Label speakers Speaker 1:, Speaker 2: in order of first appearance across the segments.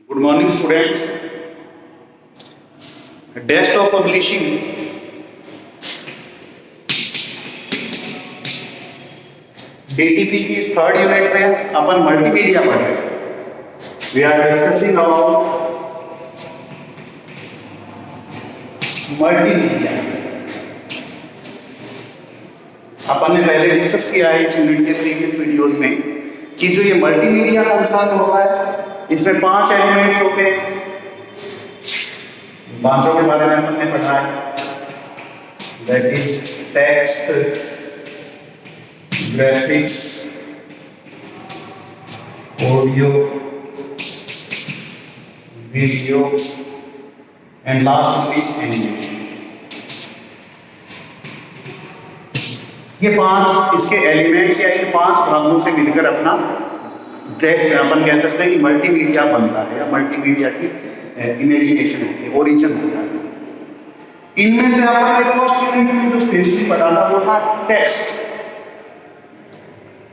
Speaker 1: Good morning students. Desktop publishing DTP की इस third unit में अपन मल्टीमीडिया पढ़ रहे हैं। We are discussing about multimedia. अपन ने पहले डिस्कस किया है इस यूनिट के प्रीवियस वीडियोस में कि जो ये मल्टीमीडिया कंसर्न होता है इसमें 5 एलिमेंट्स होते हैं। पांचों के बारे में हमने पढ़ा है, that is text, graphics, audio, video and last is animation. ये 5 इसके एलिमेंट्स या इन 5 भागों से मिलकर अपना अपन कह सकते हैं कि मल्टीमीडिया बनता है या मल्टीमीडिया की इमेजिनेशन होती है, ओरिजिन होता है। इनमें से आपने फर्स्ट यूनिट में जो स्पेशली पढ़ा था वो था टेक्स्ट।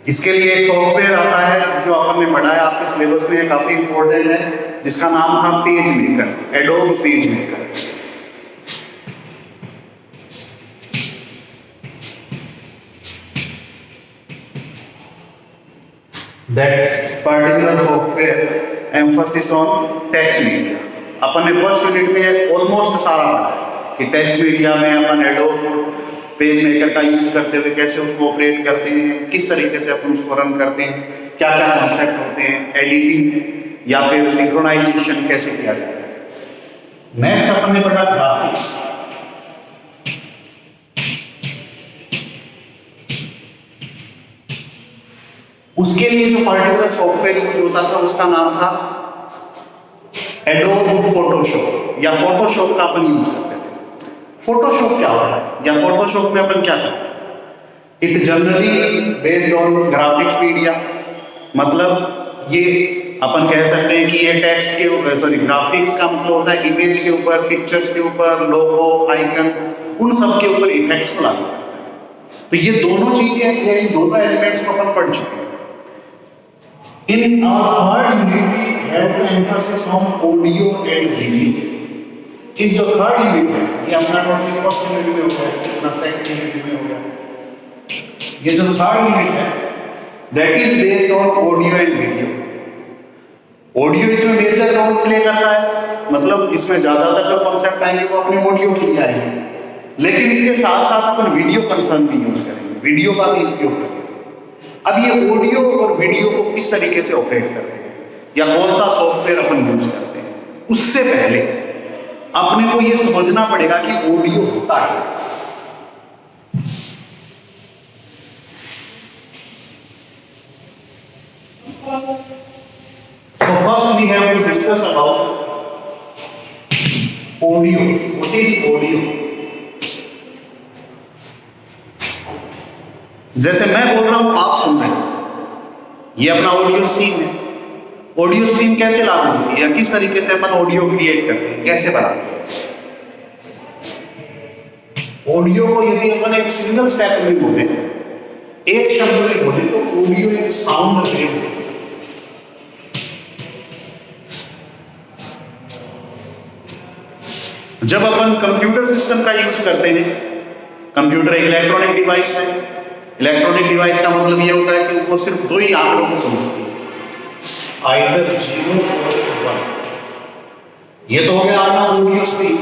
Speaker 1: इसके लिए एक सॉफ्टवेयर आता है जो अपन ने पढ़ा है, आपके सिलेबस में काफी इंपॉर्टेंट है, जिसका नाम था page maker, adobe page maker. That particular software emphasis on text media। अपन ने फर्स्ट यूनिट में ऑलमोस्ट सारा पढ़ा कि टेक्स्ट मीडिया में अपन एडोब पेज मेकर का यूज करते हुए कैसे उसको ऑपरेट करते हैं, किस तरीके से अपन उसको रन करते हैं, क्या क्या कॉन्सेप्ट होते हैं, एडिटिंग या फिर सिंक्रोनाइजेशन कैसे किया जाता है। नेक्स्ट अपन ने पढ़ा ग्राफिक्स। उसके लिए जो पार्टिकुलर सॉफ्टवेयर यूज होता था उसका नाम था एडोब फोटोशॉप या फोटोशॉप का अपन यूज करते थे। फोटोशॉप क्या होता है या फोटोशॉप में अपन क्या करते हैं? It generally based on graphics media, मतलब ये अपन कह सकते हैं कि ये टेक्स्ट के ऊपर, सॉरी ग्राफिक्स का मतलब होता है इमेज के ऊपर, पिक्चर्स के ऊपर, लोगो, आइकन, उन सब के ऊपर इफेक्ट्स को लागू करता है। तो ये दोनों चीजें, ये दोनों एलिमेंट्स को अपन पढ़ चुके हैं। In our third unit, we have to emphasis on audio and video। इस जो थर्ड यूनिट है ये अपना टोटली फर्स्ट यूनिट में हो गया, अपना सेकंड यूनिट में हो गया। ये जो थर्ड यूनिट है that is based on audio and video. Audio इसमें मेजर रोल प्ले करता है, मतलब इसमें ज्यादातर जो कॉन्सेप्ट आएंगे वो अपने ऑडियो के लिए आएंगे, लेकिन इसके साथ साथ अपन वीडियो कंसर्न भी यूज करेंगे, वीडियो का भी उपयोग करेंगे। अब ये ऑडियो और वीडियो को किस तरीके से ऑपरेट करते हैं या कौन सा सॉफ्टवेयर अपन यूज करते हैं, उससे पहले अपने को ये समझना पड़ेगा कि ऑडियो होता है। So first we have to discuss about audio। What is audio? जैसे मैं बोल रहा हूं आप सुन रहे हैं, ये अपना ऑडियो स्ट्रीम है। ऑडियो स्ट्रीम कैसे लागू होती है, किस तरीके से अपन ऑडियो क्रिएट करते हैं, कैसे बनाते हैं। ऑडियो को यदि अपन एक सिंगल स्टेप में बोले, एक शब्द में बोले तो ऑडियो एक साउंड वेव है। जब अपन कंप्यूटर सिस्टम का यूज करते हैं, कंप्यूटर एक इलेक्ट्रॉनिक डिवाइस है। इलेक्ट्रॉनिक डिवाइस का मतलब ये होता है कि वो सिर्फ 2 ही आंकड़ों को समझती है, आइदर 0 और 1। ये तो हो गया अपना ऑडियो स्ट्रीम,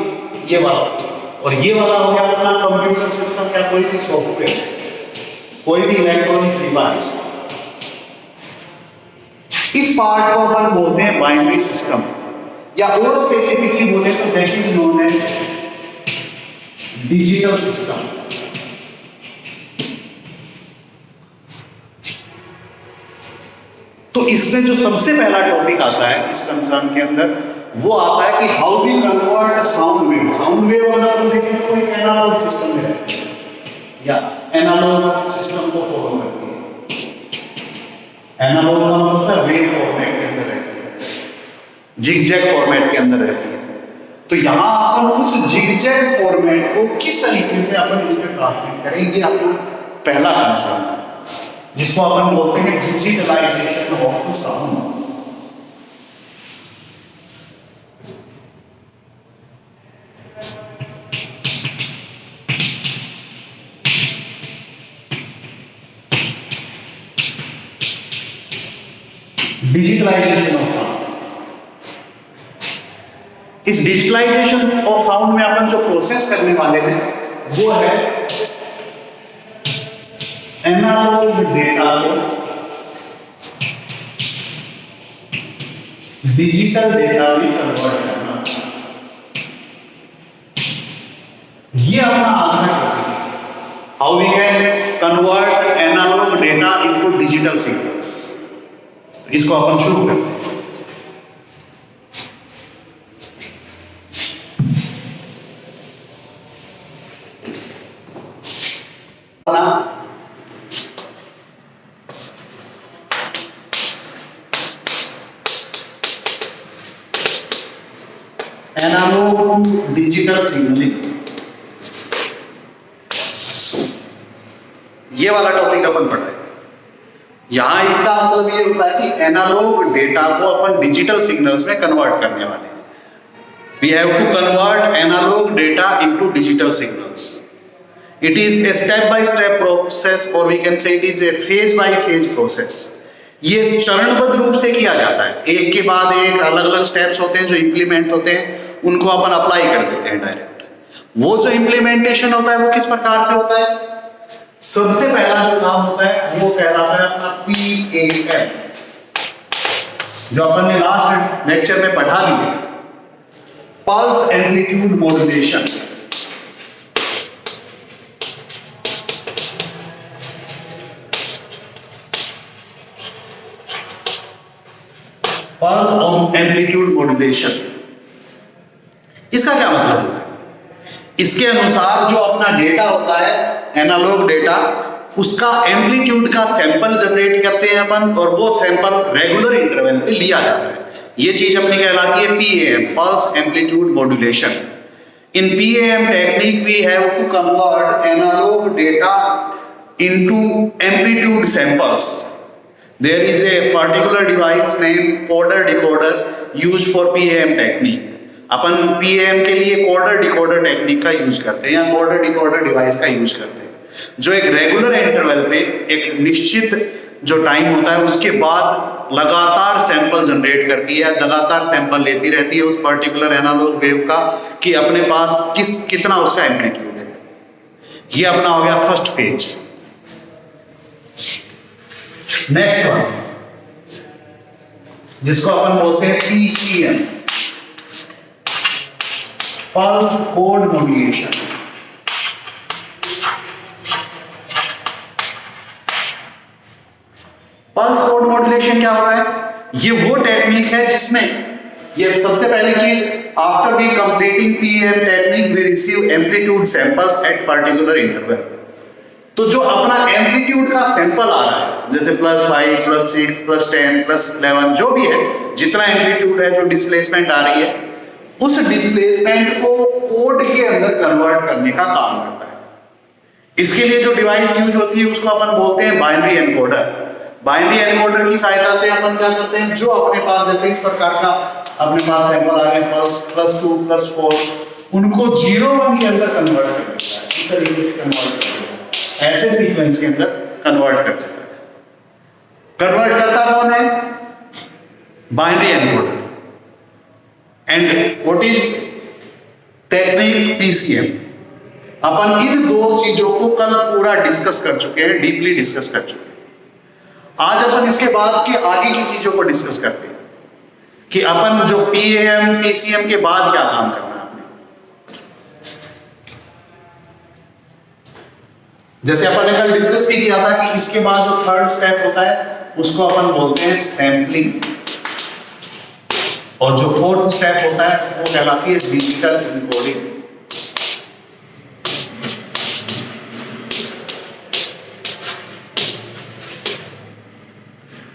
Speaker 1: ये वाला, और ये वाला हो गया अपना कंप्यूटर सिस्टम या कोई भी सॉफ्टवेयर, कोई भी इलेक्ट्रॉनिक डिवाइस। इस पार्ट को अपन बोलते हैं बाइनरी सिस्टम, या और स्पेसिफिकली बोले तो that is known as digital system. तो इसमें जो सबसे पहला टॉपिक आता है इस कंसर्न के अंदर, वो आता है कि how we convert sound wave. Sound wave अगर हम देखें तो कोई एनालॉग सिस्टम है या एनालॉग सिस्टम को फॉलो करती है। एनालॉग का मतलब वेव फॉर्मेट के अंदर रहती है, जिगजैग फॉर्मेट के अंदर रहती है। तो यहां अपन उस जिगजैग फॉर्मेट को किस तरीके से अपन इसमें ट्रांसमिट करेंगे, अपना पहला कंसर्न है, जिसको अपन बोलते हैं digitalisation of the sound. Digitalisation of sound. इस डिजिटलाइजेशन ऑफ साउंड में अपन जो प्रोसेस करने वाले हैं वो है एनालॉग डेटा को डिजिटल डेटा में कन्वर्ट करना। ये अपना आज का टॉपिक है, how we can convert analogue data into digital signals. इसको अपन शुरू करते हैं। एनालॉग टू डिजिटल सिग्नलिंग, ये वाला टॉपिक अपन पढ़ रहे हैं। यहां इसका मतलब ये होता है कि एनालॉग डेटा को अपन डिजिटल सिग्नल्स में कन्वर्ट करने वाले हैं। We have to convert analogue data into digital signals. It is a step by step process और we can say it is a phase by phase process. ये चरणबद्ध रूप से किया जाता है, एक के बाद एक अलग अलग स्टेप्स होते हैं जो इंप्लीमेंट होते हैं, उनको अपन अप्लाई कर देते हैं डायरेक्ट। वो जो इंप्लीमेंटेशन होता है वो किस प्रकार से होता है? सबसे पहला जो काम होता है वो कहलाता है अपना PAM, जो अपन ने लास्ट लेक्चर में पढ़ा भी है, pulse amplitude modulation. Pulse amplitude modulation, इसका क्या मतलब होता है? इसके अनुसार जो अपना डेटा होता है एनालॉग डेटा, उसका एम्पलीट्यूड का सैंपल जनरेट करते हैं अपन, और वो सैंपल रेगुलर इंटरवल पे लिया जाता है। ये चीज अपनी कहलाती है PAM, pulse amplitude modulation. In PAM technique we have to convert analogue data into amplitude samples. There is a particular device name coder decoder used for PAM technique. अपन PAM के लिए कोडर डिकोडर टेक्निक का use करते हैं या coder decoder device का use करते हैं, जो एक रेगुलर इंटरवल पे एक निश्चित जो टाइम होता है उसके बाद लगातार सैंपल जनरेट करती है, लगातार सैंपल लेती रहती है उस पर्टिकुलर एनालॉग वेव का कि अपने पास कितना उसका एम्पलीट्यूड है। ये अपना हो गया फर्स्ट फेज। नेक्स्ट वन जिसको अपन बोलते हैं PCM, pulse code modulation. Pulse code modulation क्या होता है? ये वो टेक्निक है जिसमें ये सबसे पहली चीज, after we completing PAM technique we receive amplitude samples at particular interval. तो जो अपना एम्पलीट्यूड का सैंपल आ रहा है, जैसे +5, +6, +10, +11 जो भी है, जितना एम्पलीट्यूड है, जो डिस्प्लेसमेंट आ रही है, उस डिस्प्लेसमेंट को कोड के अंदर कन्वर्ट करने का काम करता है। इसके लिए जो डिवाइस यूज होती है उसको अपन बोलते हैं बाइनरी एनकोडर। बाइनरी एनकोडर की सहायता से अपन क्या करते हैं, जो अपने पास जैसे इस प्रकार का अपने पास सैंपल आ रहे हैं +2, +4, उनको 0, 1 के अंदर कन्वर्ट कर देता है। इस तरीके से कन्वर्ट कर देता है, ऐसे सीक्वेंस के अंदर कन्वर्ट कर देता है। कन्वर्ट करता कौन है? Binary encoder. And what is technique PCM। अपन इन दो चीजों को कल पूरा डिस्कस कर चुके हैं, डीपली डिस्कस कर चुके हैं। आज अपन इसके बाद के आगे की चीजों को डिस्कस करते हैं कि अपन जो PAM PCM के बाद क्या काम करना है आपने। जैसे अपन ने कल डिस्कस भी किया था कि इसके बाद जो थर्ड स्टेप होता है उसको अपन बोलते हैं सैंपलिंग, और जो फोर्थ स्टेप होता है वो कहलाती है digital encoding.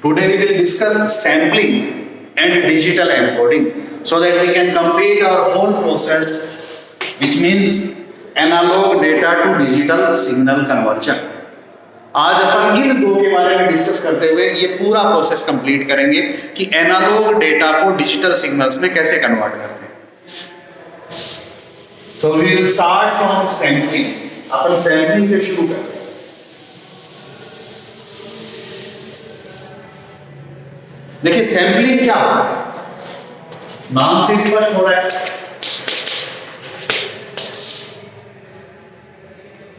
Speaker 1: Today we will discuss sampling and digital encoding so that we can complete our whole process, which means analog data to digital signal conversion. आज अपन इन दो के बारे में डिस्कस करते हुए ये पूरा प्रोसेस कंप्लीट करेंगे कि एनालॉग डेटा को डिजिटल सिग्नल्स में कैसे कन्वर्ट करते हैं। So we will start from sampling. अपन सैंपलिंग से शुरू करते हैं। देखिए सैंपलिंग क्या होता है, नाम से स्पष्ट हो रहा है।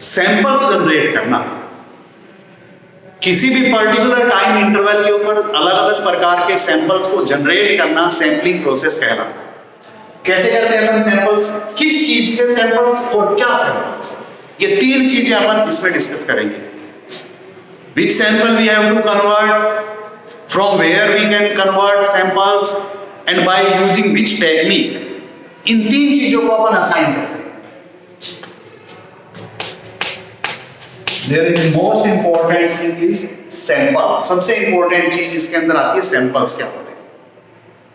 Speaker 1: सैंपल्स जनरेट करना, किसी भी पर्टिकुलर टाइम इंटरवल के ऊपर अलग अलग प्रकार के सैंपल्स को जनरेट करना सैंपलिंग प्रोसेस कहलाता है। कैसे करते हैं अपन सैंपल्स, किस चीज के सैंपल्स और क्या सैंपल्स, ये तीन चीजें अपन इसमें डिस्कस करेंगे। Which sample we have to convert, from where we can convert samples, and by using which technique, इन तीन चीजों को अपन असाइन करते हैं। There is most important thing is sample, सबसे इंपॉर्टेंट चीज इसके अंदर आती है सैंपल्स क्या होते हैं।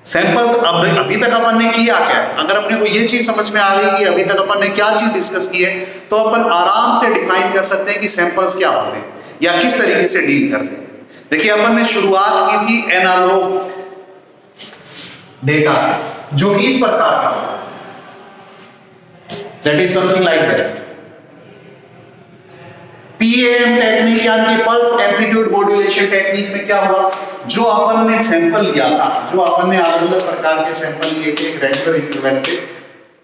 Speaker 1: सैंपल्स अभी तक अपन ने किया क्या है, अगर अपने को ये चीज समझ में आ गई कि अभी तक अपन ने क्या चीज डिस्कस की है, तो अपन आराम से डिफाइन कर सकते हैं कि सैंपल्स क्या होते हैं या किस तरीके से डील करते हैं। देखिए अपन ने शुरुआत की थी एनालॉग डेटा से, जो कि इस प्रकार का होगा, that is something like that. PAM technique यानी कि पल्स एम्पलीट्यूड मॉड्यूलेशन टेक्निक में क्या हुआ, जो अपन ने सैंपल लिया था, जो अपन ने अलग अलग प्रकार के सैंपल लिए थे रेगुलर इंटरवल पे,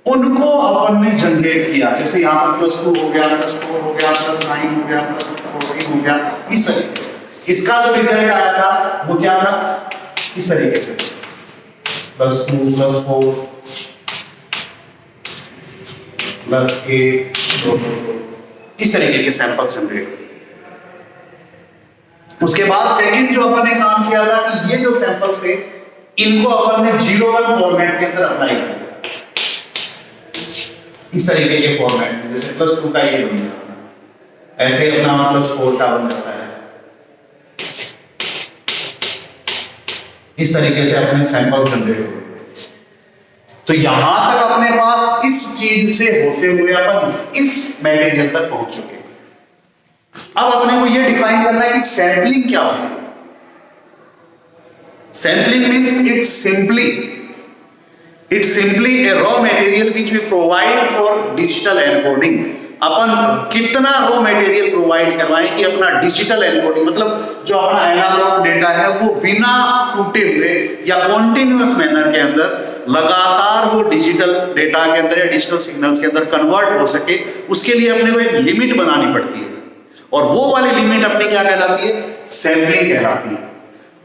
Speaker 1: उनको अपन ने जनरेट किया। जैसे यहाँ पर +2 हो गया, +4 हो गया, +9 हो गया, +14 हो गया, इस तरीके से। इसका जो रिजल्ट आया था वो क्या था, इस तरीके से +2 +4 +8 इस तरीके के सैंपल जनरेट। उसके बाद सेकंड जो अपन ने काम किया था कि ये जो सैंपल्स थे इनको अपन ने 0-1 फॉर्मेट के अंदर अप्लाई किया, इस तरीके के फॉर्मेट में। जैसे +2 का ये बन गया, ऐसे अपना +4 का बन जाता है, इस तरीके से अपने सैंपल जनरेट हो गए। तो यहां तक अपने पास इस चीज से होते हुए अपन इस मटेरियल तक पहुंच चुके। अब अपने को यह डिफाइन करना है कि सैंपलिंग क्या होती है। Sampling means it's simply a raw material which we provide for digital encoding। अपन कितना रॉ मटेरियल प्रोवाइड करवाएं कि अपना डिजिटल एनकोडिंग, मतलब जो अपना एनालॉग डेटा है वो बिना टूटे हुए या कॉन्टिन्यूअस मैनर के अंदर लगातार वो डिजिटल डेटा के अंदर या डिजिटल सिग्नल्स के अंदर कन्वर्ट हो सके, उसके लिए अपने को एक लिमिट बनानी पड़ती है। और वो वाली लिमिट अपनी क्या कहलाती है, सैंपलिंग कहलाती है।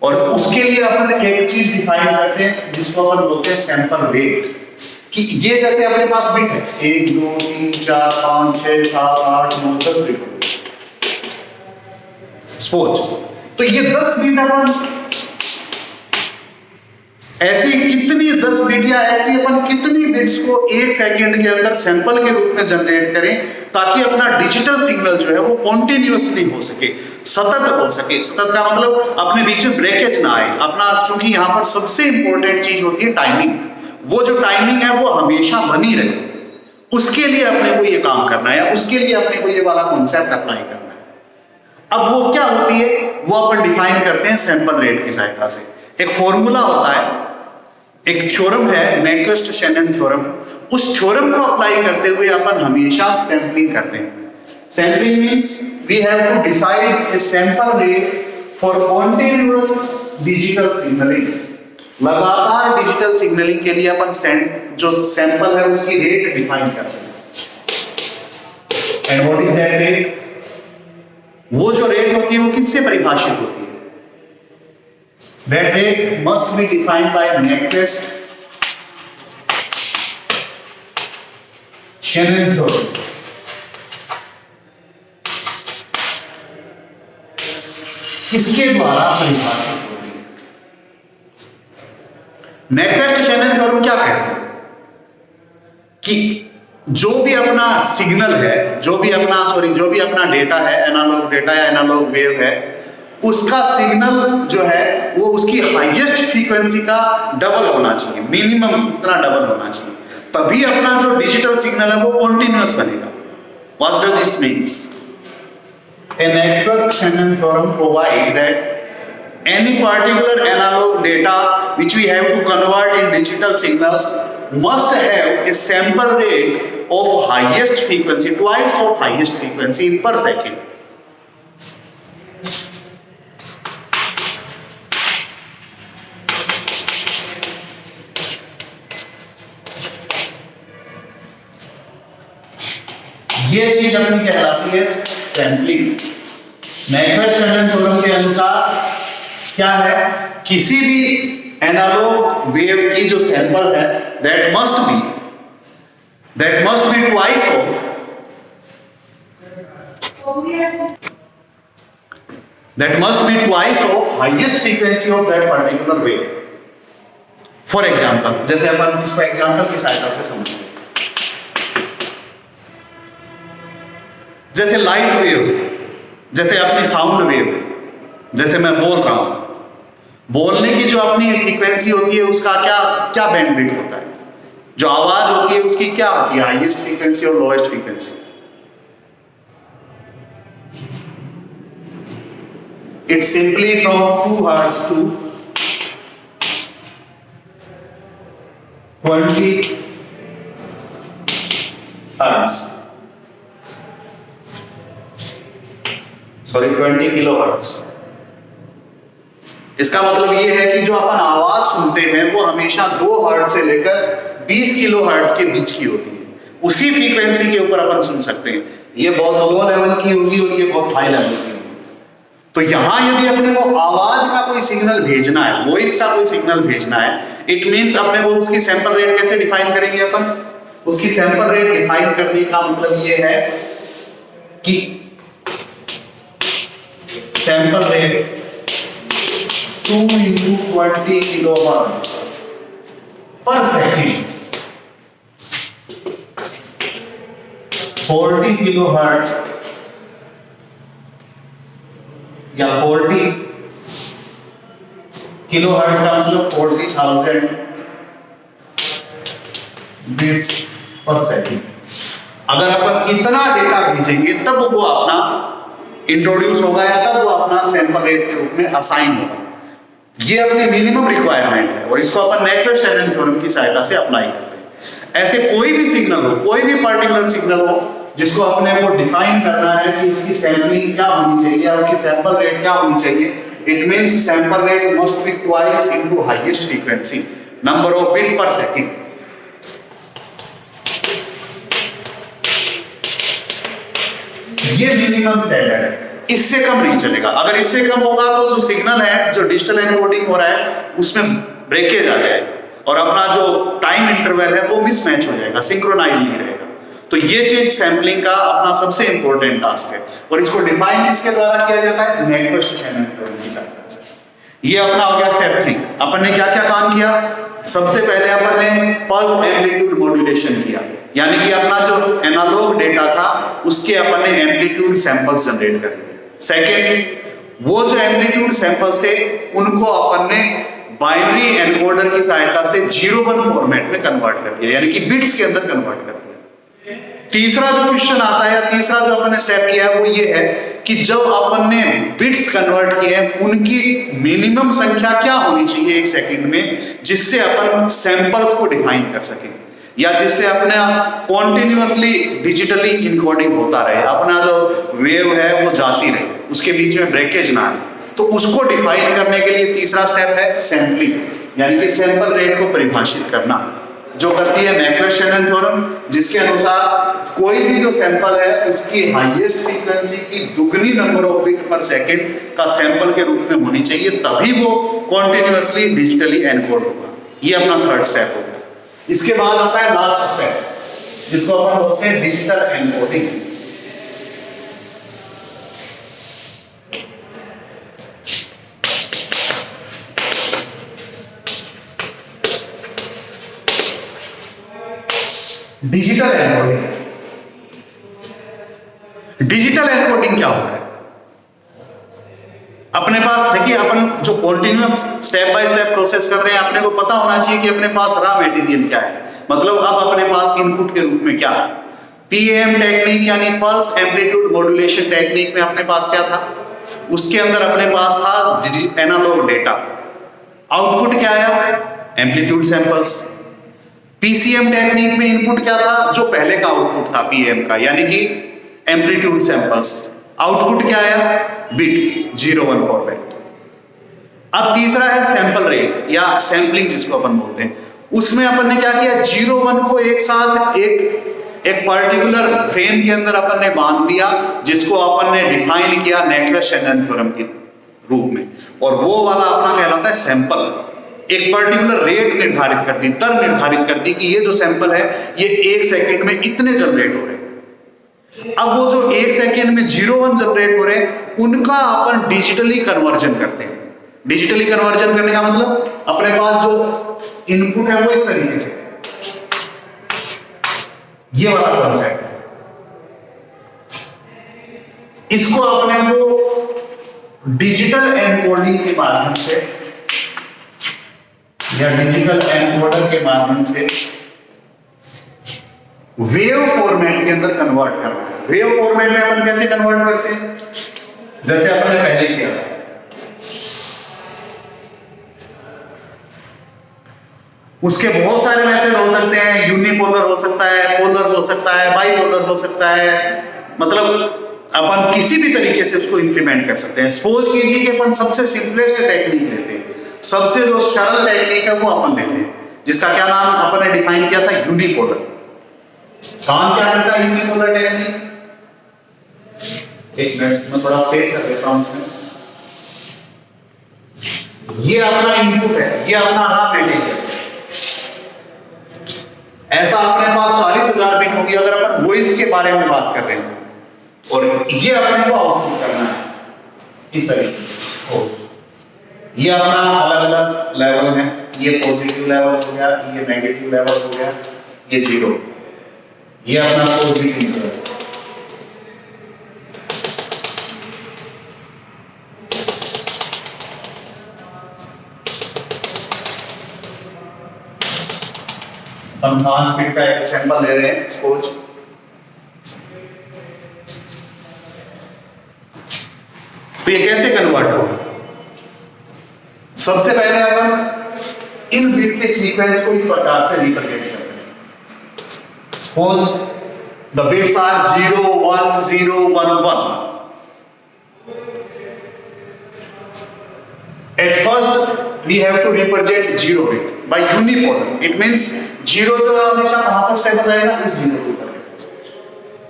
Speaker 1: और उसके लिए अपन एक चीज डिफाइन करते हैं जिसको अपन बोलते हैं सैंपल रेट, कि ये जैसे अपने पास बिट है 1 2 3 4 5 6 7 8 9 10 बिट सपोज, तो ये 10 बिट अपन ऐसी कितनी 10 बिट या ऐसी अपन कितनी बिट्स को 1 सेकंड के अंदर सैंपल के रूप में जनरेट करें ताकि अपना डिजिटल सिग्नल जो है वो कॉन्टिन्यूअसली हो सके, सतत हो सके। सतत का मतलब अपने बीच में ब्रेकेज ना आए अपना, चूंकि यहां पर सबसे इंपॉर्टेंट चीज होती है टाइमिंग। वो जो टाइमिंग है वो हमेशा बनी रहे, उसके लिए अपने को ये काम करना है, उसके लिए अपने को ये वाला कॉन्सेप्ट अप्लाई करना है। अब वो क्या होती है, वो अपन डिफाइन करते हैं सैंपल रेट की सहायता से। एक फॉर्मूला होता है, एक थ्योरम है नैक्विस्ट-शेनन थ्योरम, उस थ्योरम को अप्लाई करते हुए अपन हमेशा सैंपलिंग करते हैं। Sampling means we have to decide a sample rate for continuous digital signalling. लगातार डिजिटल सिग्नलिंग के लिए अपन जो सैंपल है उसकी रेट डिफाइन करते हैं। And what is that rate, वो जो रेट होती है वो किससे परिभाषित होती है, that rate must be defined by Nyquist Shannon theorem. किसके द्वारा परिभाषित होती है, नैक्विस्ट-शेनन थ्योरम क्या कहते हैं कि जो भी अपना सिग्नल है, जो भी अपना डेटा है, एनालॉग डेटा या एनालॉग वेव है, उसका सिग्नल जो है वो उसकी हाईएस्ट फ्रीक्वेंसी का डबल होना चाहिए, मिनिमम उतना डबल होना चाहिए, तभी अपना जो डिजिटल सिग्नल है वो कॉन्टिन्यूअस बनेगा। What does this means, a Naipaul-Shannon theorem provide that any particular analog data which we have to convert in digital signals must have a sample rate of highest frequency, twice of highest frequency per second. ये चीज अपनी कहलाती है sampling. Maxwell-Sheldon theorem के अनुसार क्या है, किसी भी एनालॉग वेव की जो सैंपल है that must be twice of highest frequency of that particular wave. For example, जैसे अपन इसको एग्जाम्पल की सहायता से समझते हैं, जैसे लाइट वेव, जैसे अपनी साउंड वेव, जैसे मैं बोल रहा हूं, बोलने की जो अपनी फ्रीक्वेंसी होती है उसका क्या बैंडविड्थ होता है, जो आवाज होती है उसकी क्या होती है, हाईएस्ट फ्रीक्वेंसी और lowest frequency. It's simply from 2 hertz to 20 hertz, sorry 20 kilo hertz. इसका मतलब ये है कि जो अपन आवाज सुनते हैं वो हमेशा 2 हर्ट्ज से लेकर 20 किलो हर्ट्ज के बीच की होती है, उसी फ्रीक्वेंसी के ऊपर अपन सुन सकते हैं। ये बहुत लो लेवल की होगी और ये बहुत हाई लेवल की होगी। तो यहां यदि अपने को आवाज का कोई सिग्नल भेजना है, वॉइस का कोई सिग्नल भेजना है, इट मींस अपने को उसकी सैंपल रेट कैसे डिफाइन करेंगे अपन, उसकी सैंपल रेट डिफाइन करने का मतलब ये है कि sample rate 2 into 20 kilohertz per second, 40 kilohertz या 40 किलोहर्ट्ज का मतलब 40,000 बीट्स पर सेकंड। अगर अपन इतना डेटा भेजेंगे तब वो अपना इंट्रोड्यूस होगा या तब वो अपना सैंपल रेट के रूप में असाइन होगा। ये अपनी मिनिमम रिक्वायरमेंट है और इसको अपन मैक्सवेल-शेल्डन थ्योरम की सहायता से अप्लाई करते हैं। ऐसे कोई भी सिग्नल हो, कोई भी पर्टिकुलर सिग्नल हो जिसको अपने को डिफाइन करना है कि उसकी सैंपलिंग क्या होनी चाहिए या उसकी सैंपल रेट क्या होनी चाहिए, it means sample rate must be twice into highest frequency number of bit पर सेकंड। ये मिनिमम स्टैंडर्ड है, इससे कम नहीं चलेगा। अगर इससे कम होगा तो जो सिग्नल है, जो डिजिटल एन्कोडिंग हो रहा है, उसमें ब्रेकेज आ जाएगा और अपना जो टाइम इंटरवल है वो मिसमैच हो जाएगा, सिंक्रोनाइज नहीं रहेगा। तो ये चीज सैंपलिंग का अपना सबसे इंपॉर्टेंट टास्क है और इसको डिफाइन किसके द्वारा किया जाता है, मैक्सवेल-शेल्डन थ्योरम की सहायता से। ये अपना हो गया स्टेप 3। अपन ने क्या क्या काम किया, सबसे पहले अपन ने पल्स एम्पलीट्यूड मॉड्यूलेशन किया, यानी कि अपना जो एनालॉग डेटा था उसके अपन ने एम्पलीट्यूड सैंपल्स जनरेट कर लिए। सेकेंड, वो जो एम्पलीट्यूड सैंपल्स थे उनको अपन ने बाइनरी एनकोडर की सहायता से 0-1 फॉर्मेट में कन्वर्ट कर दिया, यानी कि बिट्स के अंदर कन्वर्ट कर दिया। तीसरा जो क्वेश्चन आता है या तीसरा जो अपन ने स्टेप किया है वो ये है कि जब अपन ने बिट्स कन्वर्ट किए हैं उनकी मिनिमम संख्या क्या होनी चाहिए एक सेकंड में, जिससे अपन सैंपल्स को डिफाइन कर सके या जिससे अपना कॉन्टिन्यूअसली डिजिटली इनकोडिंग होता रहे, अपना जो वेव है वो जाती रहे, उसके बीच में ब्रेकेज ना आए। तो उसको डिफाइन करने के लिए तीसरा स्टेप है सैंपलिंग, यानी कि सैंपल रेट को परिभाषित करना, जो करती है मैक्सवेल-शेल्डन थ्योरम, जिसके अनुसार कोई भी जो सैंपल है उसकी हाईएस्ट फ्रीक्वेंसी की दुगनी नंबर ऑफ बिट पर सेकंड का सैंपल के रूप में होनी चाहिए, तभी वो कॉन्टिन्यूअसली डिजिटली एनकोड होगा। ये अपना थर्ड स्टेप हो गया। इसके बाद आता है लास्ट स्टेप, जिसको अपन बोलते हैं digital encoding. Digital encoding, digital encoding क्या होता है? अपने पास देखिए, अपन जो continuous step by step process कर रहे हैं, अपने को पता होना चाहिए कि अपने पास रॉ मटेरियल क्या है, मतलब अब अपने पास इनपुट के रूप में क्या है। पीएम टेक्निक यानी पल्स एम्पलीट्यूड मॉड्यूलेशन टेक्निक में अपने पास क्या था, उसके अंदर अपने पास था एनालॉग डेटा, आउटपुट क्या आया, एम्पलीट्यूड सैंपल्स। पीसीएम टेक्निक में इनपुट क्या था, जो पहले का आउटपुट था पीएम का, यानी कि एम्पलीट्यूड सैंपल्स, आउटपुट क्या आया, बिट्स 0-1 फॉर्मेट। अब तीसरा है सैंपल रेट या सैंपलिंग जिसको अपन बोलते हैं, उसमें अपन ने क्या किया, 0-1 को एक साथ एक एक पर्टिकुलर फ्रेम के अंदर अपन ने बांध दिया, जिसको अपन ने डिफाइन किया नेक्वेस्ट-शेनन थ्योरम के रूप में, और वो वाला अपना कहलाता है सैंपल। एक पर्टिकुलर रेट निर्धारित कर दी, दर निर्धारित कर दी कि ये जो सैंपल है ये 1 सेकंड में इतने जनरेट हो रहे हैं। अब वो जो 1 सेकंड में 0-1 जनरेट हो रहे हैं, उनका अपन डिजिटली कन्वर्जन करते हैं। डिजिटली कन्वर्जन करने का मतलब अपने पास जो इनपुट है वो इस तरीके से, ये वाला कॉन्सेप्ट है, इसको अपने को डिजिटल एनकोडिंग के माध्यम से या डिजिटल एनकोडर के माध्यम से वेव फॉर्मेट के अंदर कन्वर्ट करना है। वेव फॉर्मेट में अपन कैसे कन्वर्ट करते हैं, जैसे अपन ने पहले किया था। उसके बहुत सारे मेथड हो सकते हैं, यूनिपोलर हो सकता है, पोलर हो सकता है, बाइपोलर हो सकता है, मतलब अपन किसी भी तरीके से उसको इंप्लीमेंट कर सकते हैं। सपोज कीजिए कि अपन सबसे सिंपलेस्ट टेक्निक लेते हैं, सबसे जो सरल टेक्निक है वो अपन लेते हैं, जिसका क्या नाम अपन ने डिफाइन किया था, यूनिपोलर। काम क्या करता है यूनिपोलर टेक्निक, एक मिनट मैं थोड़ा तेज कर देता हूं इसमें। ये अपना इनपुट है, ये अपना रॉ मटेरियल, ऐसा अपने पास 40,000 बिट होंगी अगर अपन वॉइस के बारे में बात कर रहे हैं, और ये अपने को आउटपुट करना है इस तरीके से। ये अपना अलग अलग लेवल है, ये पॉजिटिव लेवल हो गया, ये नेगेटिव लेवल हो गया, ये 0, ये अपना पॉजिटिव लेवल। हम 5 बिट का एक सैंपल ले रहे हैं, सपोज तो ये कैसे कन्वर्ट होगा। सबसे पहले अपन इन बिट के सीक्वेंस को इस प्रकार से रिप्रेजेंट करते हैं। Suppose the bits are 0 1 0 1 1। At first we have to represent 0 bit by unipolar. It means 0 जो है हमेशा कहां पर स्टेबल रहेगा, इस 0 के ऊपर रहेगा।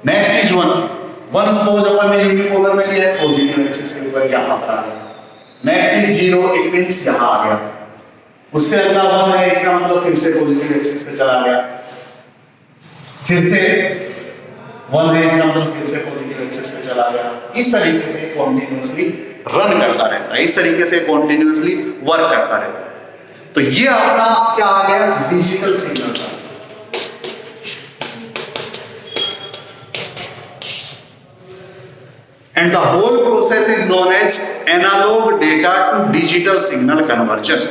Speaker 1: नेक्स्ट इज 1 सपोज अपन ने यूनिपोलर में लिया है, पॉजिटिव एक्सिस के ऊपर यहां पर आ गया। नेक्स्ट इज 0, इट मींस यहां आ गया। उससे अगला 1 है, इसका मतलब फिर से पॉजिटिव एक्सिस पे चला गया। फिर से 1 है, इसका मतलब फिर से पॉजिटिव एक्सिस पे चला गया। इस तरीके से कंटीन्यूअसली रन करता रहता है, इस तरीके से कंटीन्यूअसली वर्क करता रहता है। तो ये अपना क्या आ गया, डिजिटल सिग्नल का। And the whole process is known as analogue data to digital signal conversion.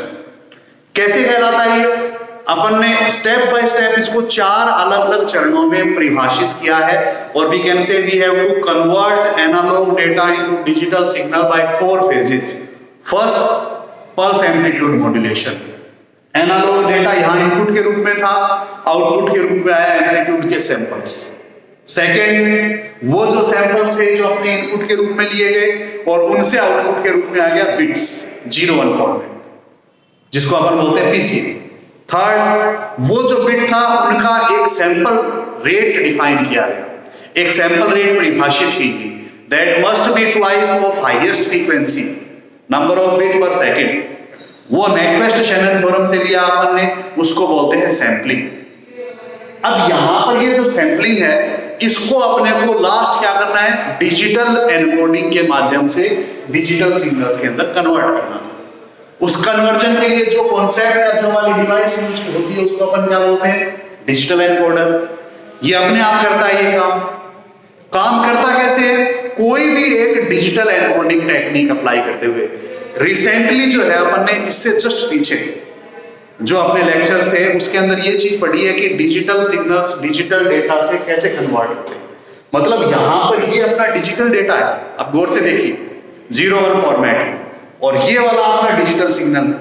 Speaker 1: कैसे कहलाता है ये, अपन ने स्टेप बाय स्टेप इसको 4 अलग अलग चरणों में परिभाषित किया है, और we can say we have to convert analogue data into digital signal by 4 phases. First, pulse amplitude modulation. Analogue data यहां इनपुट के रूप में था, आउटपुट के रूप में आया एम्पलीट्यूड के सैंपल्स। सेकंड, वो जो सैंपल्स थे जो अपने इनपुट के रूप में लिए गए और उनसे आउटपुट के रूप में आ गया बिट्स 0-1 फॉर्मेट, जिसको अपन बोलते हैं पीसीबी। थर्ड, वो जो बिट था उनका एक सैंपल रेट डिफाइन किया गया, एक सैंपल रेट परिभाषित की गई, that must be twice of highest frequency number of bit पर सेकंड। वो नेक्वेस्ट-शेनन थ्योरम से लिया अपन ने, उसको बोलते हैं सैंपलिंग। अब यहां पर ये जो सैंपलिंग है, इसको अपने को लास्ट क्या करना है, डिजिटल एनकोडिंग के माध्यम से डिजिटल सिग्नल्स के अंदर कन्वर्ट करना था। उस कन्वर्जन के लिए जो कॉन्सेप्ट या जो वाली डिवाइस यूज होती है उसको अपन क्या बोलते हैं, डिजिटल एनकोडर। ये अपने आप करता है ये काम करता कैसे है, कोई भी एक डिजिटल एनकोडिंग टेक्निक अप्लाई करते हुए। रिसेंटली जो है अपन ने इससे जस्ट पीछे जो अपने लेक्चर्स थे उसके अंदर ये चीज पढ़ी है कि डिजिटल सिग्नल्स डिजिटल डेटा से कैसे कन्वर्ट होते हैं। मतलब यहां पर ये अपना डिजिटल डेटा है, अब गौर से देखिए, 0-1 फॉर्मेट है, और ये वाला अपना डिजिटल सिग्नल है।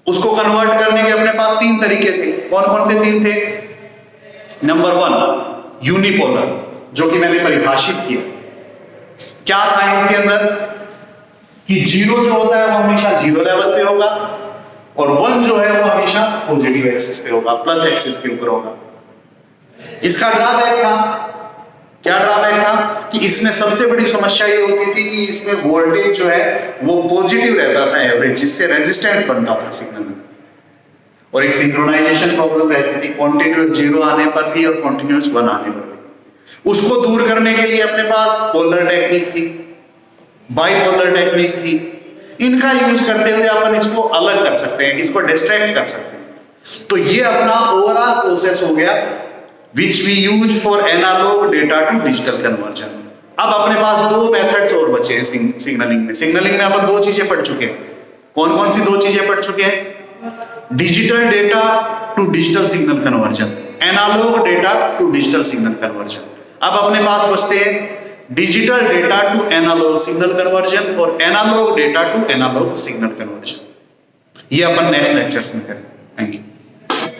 Speaker 1: उसको कन्वर्ट करने के अपने पास 3 तरीके थे। कौन कौन से 3 थे? नंबर 1 यूनिपोलर, जो कि मैंने परिभाषित किया। क्या था इसके अंदर कि 0 जो होता है वो हमेशा 0 लेवल पे होगा, और 1 जो है वो हमेशा पॉजिटिव एक्सिस पे होगा, प्लस एक्सिस के ऊपर होगा। इसका ड्रॉबैक था, क्या ड्रॉबैक था कि इसमें सबसे बड़ी समस्या ये होती थी कि इसमें वोल्टेज जो है वो पॉजिटिव रहता था एवरेज, जिससे रेजिस्टेंस बनता था सिग्नल में, और एक सिंक्रोनाइजेशन प्रॉब्लम रहती थी कॉन्टिन्यूअस 0 आने पर भी और कॉन्टिन्यूअस 1 आने पर भी। उसको दूर करने के लिए अपने पास पोलर टेक्निक थी, बाइपोलर टेक्निक थी। इनका यूज करते हुए अपन इसको अलग कर सकते हैं, इसको डिस्ट्रैक्ट कर सकते हैं। तो ये अपना ओवरऑल प्रोसेस हो गया which we use for analogue data to digital conversion. अब अपने पास दो मेथड्स और बचे हैं सिग्नलिंग में। सिग्नलिंग में अपन दो चीजें पढ़ चुके हैं। कौन कौन सी दो चीजें पढ़ चुके हैं? Digital data to digital signal conversion, analog data to digital signal conversion. अब अपने पास बचते हैं digital data to analog signal conversion और analog data to analog signal conversion. ये अपन नेक्स्ट लेक्चर्स में करेंगे। Thank you.